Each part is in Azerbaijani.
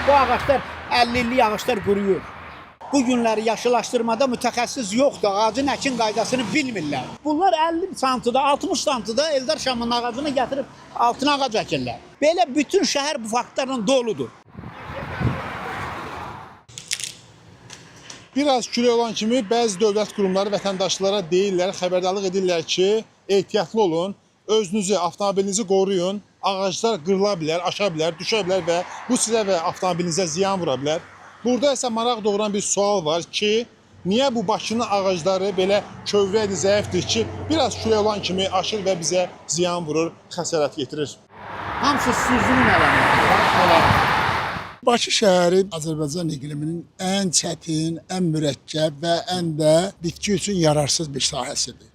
Bu ağaçlar 50 illik ağaçlar quruyur. Bu günləri yaşılaşdırmada mütəxəssis yoxdur, ağacın əkin qaydasını bilmirlər. Bunlar 50 santıda, 60 santıda Eldar şamının ağacını gətirib altına ağac əkirlər. Belə bütün şəhər bu faktlarla doludur. Biraz külək olan kimi bəzi dövlət qurumları vətəndaşlara deyirlər, xəbərdarlıq edirlər ki, ehtiyatlı olun, özünüzü, avtomobilinizi qoruyun, ağaclar qırıla bilər, aşa bilər, düşə bilər və bu sizə və avtomobilinizə ziyan vura bilər. Burada isə maraq doğuran bir sual var ki, niyə bu Bakının ağacları belə kövrəkdir, zəifdir ki, biraz külək olan kimi aşır və bizə ziyan vurur, xəsarət yetirir. Hamısı sürücünün əlamətləri. Bakı şəhəri Azərbaycan iqliminin ən çətin, ən mürəkkəb və ən də bitki üçün yararsız bir sahəsidir.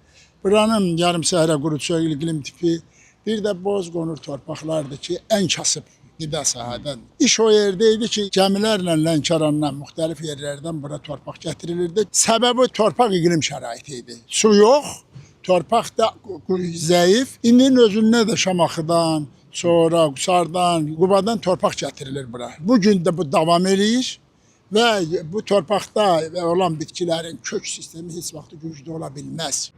Buranın yarım səhərə quruçu iqlim tipi bir də boz qonur torpaqlardır ki, ən kasıb qida sahədən. İş o yerdə idi ki, gəmilərlə Lənkərandan, müxtəlif yerlərdən bura torpaq gətirilirdi. Səbəbi torpaq iqlim şəraiti idi. Su yox, torpaq da zəif. İndinin özündə də Şamaxıdan, sonra Qusardan, Qubadan torpaq gətirilir bura. Bugün də bu davam edir və bu torpaqda olan bitkilərin kök sistemi heç vaxt güclü ola bilməz.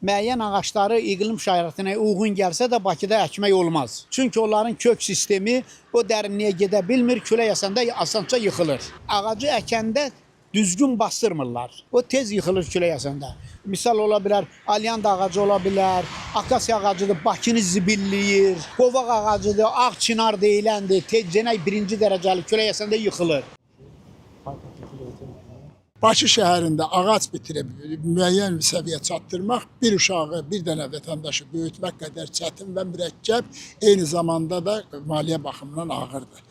Müəyyən ağaçları iqlim şəraitinə uyğun gəlsə də Bakıda əkmək olmaz. Çünki onların kök sistemi o dərinliyə gedə bilmir, külək əsəndə asanca yıxılır. Ağacı əkəndə düzgün bastırmırlar. O tez yıxılır külək əsəndə. Misal ola bilər, alyand ağacı ola bilər, akasiya ağacıdır, Bakını zibilləyir, qovaq ağacıdır, ağ çınar deyiləndir, tezcənək birinci dərəcəli külək əsəndə yıxılır. Bakı şəhərində ağac bitirib müəyyən bir səviyyə çatdırmaq bir uşağı, bir dənə vətəndaşı böyütmək qədər çətin və mürəkkəb, eyni zamanda da maliyyə baxımından ağırdır.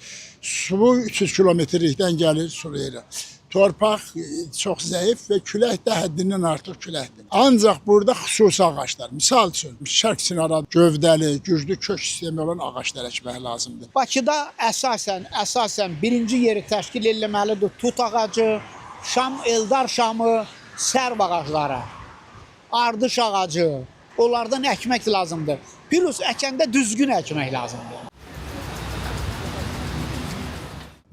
Su 300 kilometrlikdən gəlir Suriyyə. Torpaq çox zəif və külək də həddindən artıq küləkdir. Ancaq burada xüsusi ağaçlar, misal üçün şərq sinara gövdəli, güclü kök sistemi olan ağaçlar əkmək lazımdır. Bakıda əsasən birinci yeri təşkil edilməlidir tut ağacı, Eldar şamı, sərv ağacları, ardış ağacı, onlardan əkmək lazımdır. Plus əkəndə düzgün əkmək lazımdır.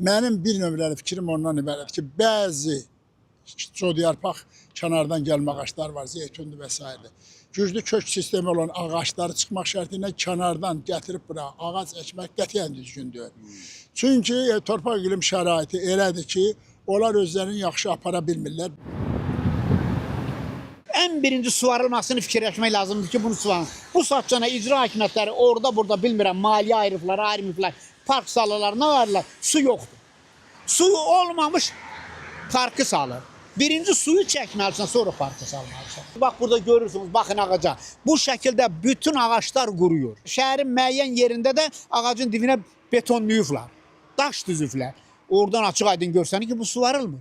Mənim bir nömrəli fikrim ondan ibarət ki, bəzi codyarpaq kənardan gəlmə ağaçlar var, zeytundur və s. Güclü kök sistemi olan ağaçları çıxmaq şərti ilə kənardan gətirib bura ağac əkmək qətiyyən düzgündür. Çünki torpaq iqlim şəraiti elədir ki, onlar özlərini yaxşı apara bilmirlər. Ən birinci suvarılmasını fikirləşmək lazımdır ki, bunu suvarın. Bu saatçana icra hakimiyyətləri orada burada bilmirəm, maliyyə ayrılıqlar, park salılar, nə varlar? Su yoxdur. Su olmamış parkı salır. Birinci suyu çəkməlisən, sonra parkı salmalısan. Bax, burada görürsünüz, baxın ağaca. Bu şəkildə bütün ağaçlar quruyur. Şəhərin müəyyən yerində də ağacın dibinə betonluyublar, daş düzüblər. Oradan açıq aydın görsənir ki, bu suvarılmır.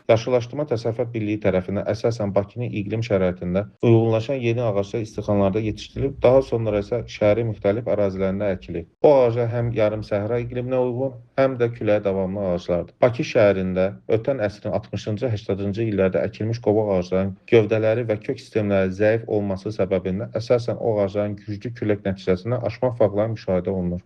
Yaşıllaşdırma Təsərrüfat Birliyi tərəfindən əsasən Bakının iqlim şəraitində uyğunlaşan yeni ağaclar istiqanlarda yetişdirilib, daha sonra isə şəhərin müxtəlif ərazilərində əkilir. Bu ağaclar həm yarım səhra iqliminə uyğun, həm də küləyə davamlı ağaclardır. Bakı şəhərində ötən əsrin 60-cı, 80-cı illərdə əkilmiş qovaq ağacların gövdələri və kök sistemləri zəif olması səbəbindən əsasən o ağacların güclü külək nəticəsində aşma fağları müşahidə olunur.